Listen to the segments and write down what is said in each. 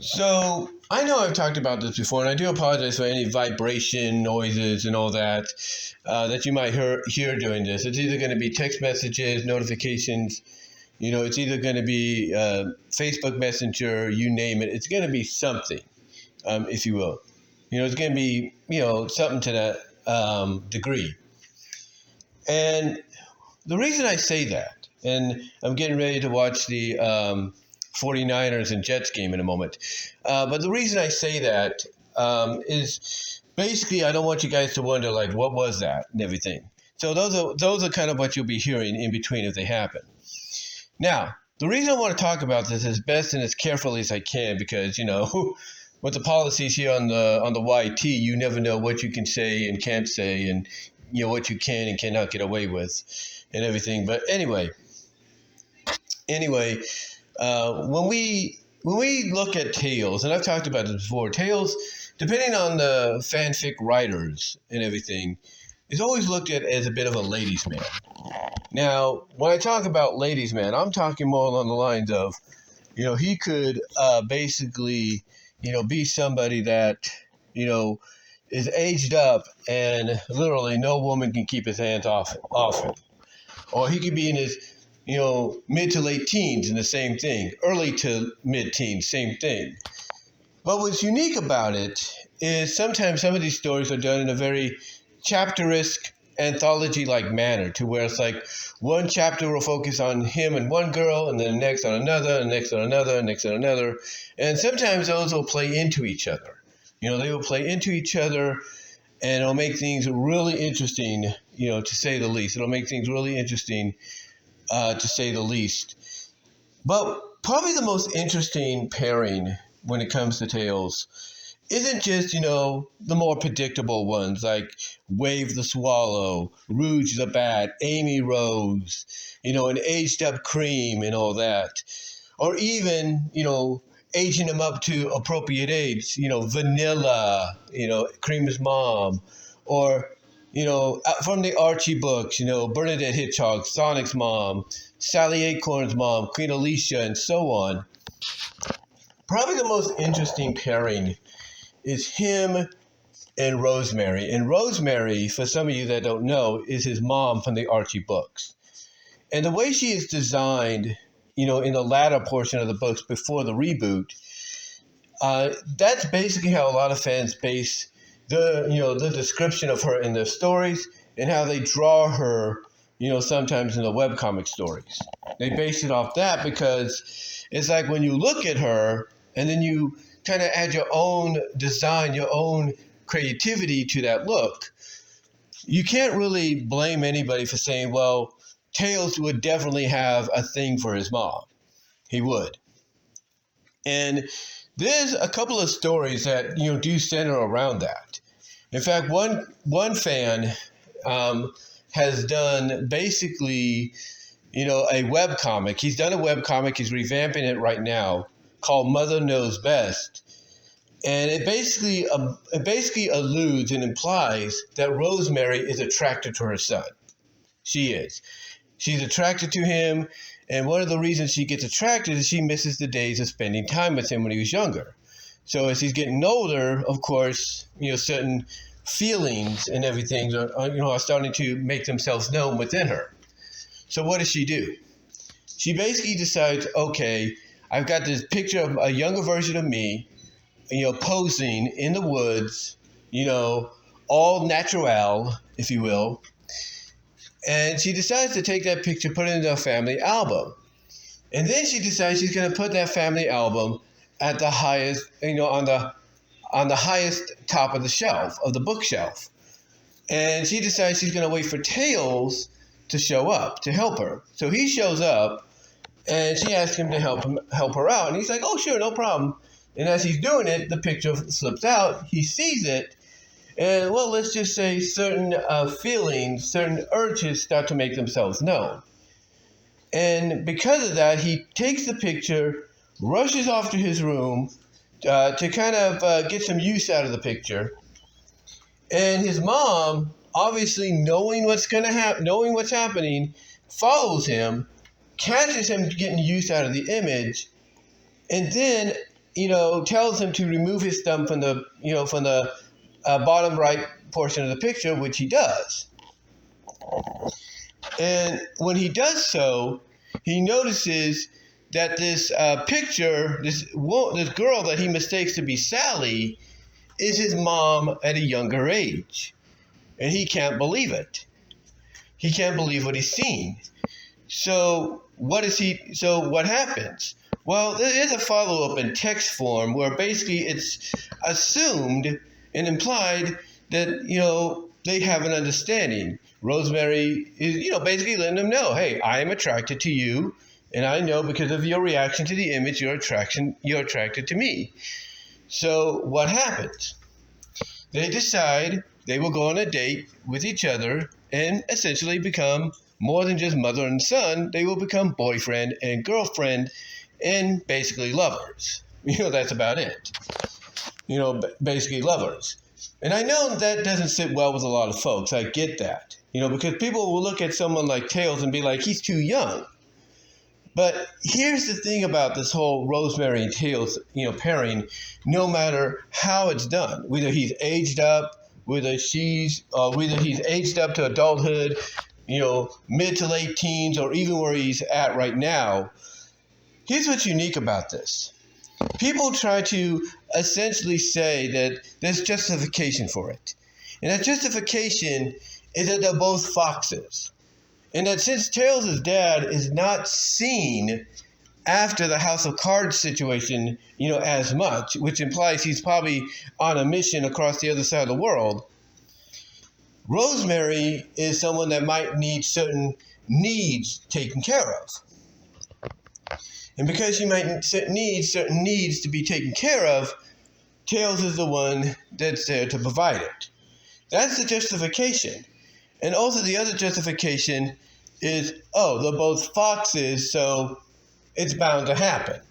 So I know I've talked about this before, and I do apologize for any vibration noises and all that that you might hear during this. It's either going to be text messages, notifications. It's either going to be Facebook Messenger, you name it. It's going to be something, if you will. It's going to be, something to that degree. And the reason I say that, and I'm getting ready to watch the 49ers and Jets game in a moment. But the reason I say that is basically I don't want you guys to wonder, like, what was that and everything. So those are kind of what you'll be hearing in between if they happen. Now, the reason I want to talk about this as best and as carefully as I can, because, with the policies here on the YT, you never know what you can say and can't say, and, what you can and cannot get away with and everything. But anyway, when we look at Tales, and I've talked about this before, Tales, depending on the fanfic writers and everything, is always looked at as a bit of a ladies' man. Now, when I talk about ladies' man, I'm talking more along the lines of, he could basically, be somebody that, is aged up and literally no woman can keep his hands off him. Or he could be in his mid to late teens and the same thing. Early to mid-teens, same thing. But what's unique about it is sometimes some of these stories are done in a very chapter-esque, anthology-like manner, to where it's like one chapter will focus on him and one girl, and then the next on another, and next on another, and next on another. And sometimes those will play into each other. They will play into each other, and it'll make things really interesting, to say the least. It'll make things really interesting, to say the least. But probably the most interesting pairing when it comes to Tales isn't just, the more predictable ones like Wave the Swallow, Rouge the Bat, Amy Rose, an aged up Cream and all that. Or even, aging them up to appropriate age, Vanilla, Cream's mom. Or from the Archie books, Bernadette Hitchcock, Sonic's mom, Sally Acorn's mom, Queen Alicia, and so on. Probably the most interesting pairing is him and Rosemary. And Rosemary, for some of you that don't know, is his mom from the Archie books. And the way she is designed, in the latter portion of the books before the reboot, that's basically how a lot of fans base the description of her in their stories and how they draw her, sometimes in the webcomic stories. They base it off that because it's like when you look at her and then you kind of add your own design, your own creativity to that look, you can't really blame anybody for saying, well, Tales would definitely have a thing for his mom. He would. And there's a couple of stories that, do center around that. In fact, one fan has done basically, a webcomic. He's done a webcomic. He's revamping it right now called Mother Knows Best. And it basically alludes and implies that Rosemary is attracted to her son. She is. She's attracted to him. And one of the reasons she gets attracted is she misses the days of spending time with him when he was younger. So as he's getting older, of course, certain feelings and everything are starting to make themselves known within her. So what does she do? She basically decides, okay, I've got this picture of a younger version of me, posing in the woods, all natural, if you will. And she decides to take that picture, put it into a family album. And then she decides she's going to put that family album at the highest, on the highest top of the shelf, of the bookshelf. And she decides she's going to wait for Tales to show up, to help her. So he shows up, and she asks him to help her out. And he's like, oh, sure, no problem. And as he's doing it, the picture slips out. He sees it. And, well, let's just say certain feelings, certain urges start to make themselves known. And because of that, he takes the picture, rushes off to his room to kind of get some use out of the picture. And his mom, obviously knowing what's happening, follows him, catches him getting use out of the image, and then tells him to remove his thumb from the bottom right portion of the picture, which he does. And when he does so, he notices that this picture, this girl that he mistakes to be Sally, is his mom at a younger age. And he can't believe it. He can't believe what he's seen. So what happens? Well, there is a follow-up in text form where basically it's assumed and implied that, they have an understanding. Rosemary is, basically letting them know, hey, I am attracted to you, and I know because of your reaction to the image, you're attracted to me. So what happens? They decide they will go on a date with each other and essentially become more than just mother and son. They will become boyfriend and girlfriend and basically lovers. That's about it. Basically lovers. And I know that doesn't sit well with a lot of folks. I get that. Because people will look at someone like Tails and be like, he's too young. But here's the thing about this whole Rosemary and Tails, pairing, no matter how it's done, whether he's aged up, whether he's aged up to adulthood, mid to late teens, or even where he's at right now. Here's what's unique about this. People try to essentially say that there's justification for it. And that justification is that they're both foxes. And that since Tails' dad is not seen after the House of Cards situation, as much, which implies he's probably on a mission across the other side of the world, Rosemary is someone that might need certain needs taken care of. And because she might need certain needs to be taken care of, Tails is the one that's there to provide it. That's the justification. And also the other justification is, they're both foxes, so it's bound to happen.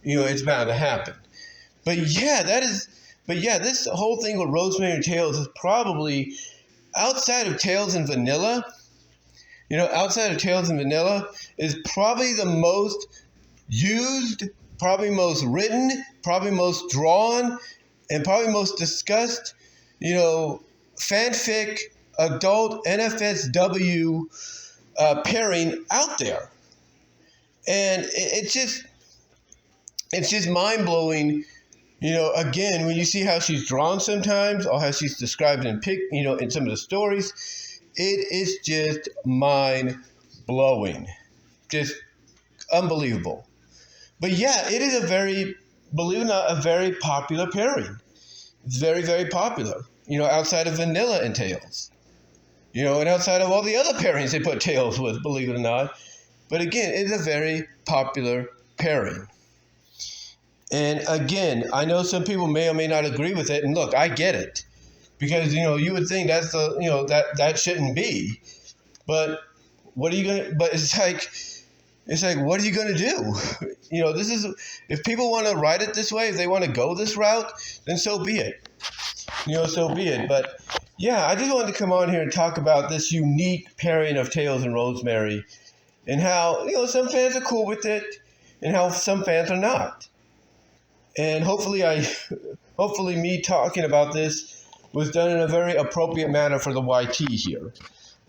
It's bound to happen. But this whole thing with Rosemary and Tails is probably outside of Tails and Vanilla. Is probably the most used, probably most written, probably most drawn, and probably most discussed, fanfic, adult NFSW pairing out there. And it's just mind-blowing, again, when you see how she's drawn sometimes, or how she's described in in some of the stories, it is just mind-blowing. Just unbelievable. But yeah, it is believe it or not, a very popular pairing. It's very, very popular, outside of Vanilla and Tails. And outside of all the other pairings they put Tails with, believe it or not. But again, it's a very popular pairing. And again, I know some people may or may not agree with it. And look, I get it. Because, you would think that's that shouldn't be. But what are you going to, but it's like, what are you going to do? This is, if people want to write it this way, if they want to go this route, then so be it. So be it. But yeah, I just wanted to come on here and talk about this unique pairing of Tails and Rosemary and how, some fans are cool with it and how some fans are not. And hopefully me talking about this was done in a very appropriate manner for the YT here.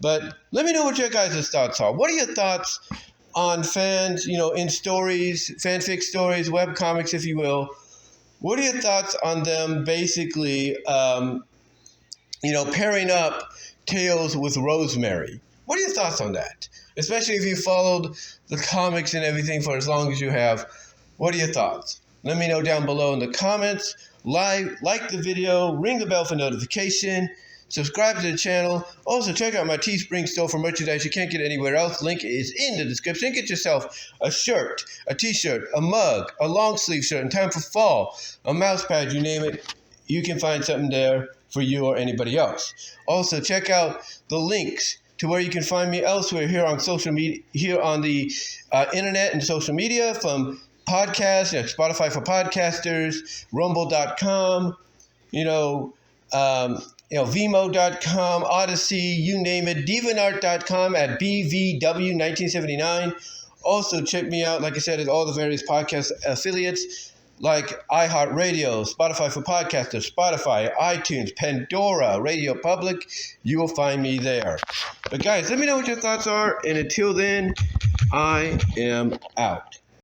But let me know what your guys' thoughts are. What are your thoughts on fans, in stories, fanfic stories, web comics, if you will? What are your thoughts on them basically, pairing up Tails with Rosemary? What are your thoughts on that? Especially if you followed the comics and everything for as long as you have. What are your thoughts? Let me know down below in the comments. Like the video, ring the bell for notification, subscribe to the channel. Also, check out my Teespring store for merchandise you can't get anywhere else. Link is in the description. Get yourself a shirt, a t-shirt, a mug, a long sleeve shirt in time for fall, a mouse pad, you name it. You can find something there for you or anybody else. Also, check out the links to where you can find me elsewhere here on social media, here on the internet and social media, from podcasts, Spotify for podcasters, rumble.com, VENMO.com, Odyssey, you name it, DeviantArt.com at BVW1979. Also, check me out, like I said, at all the various podcast affiliates. like iHeartRadio, Spotify for Podcasters, Spotify, iTunes, Pandora, Radio Public. You will find me there. But guys, let me know what your thoughts are. And until then, I am out.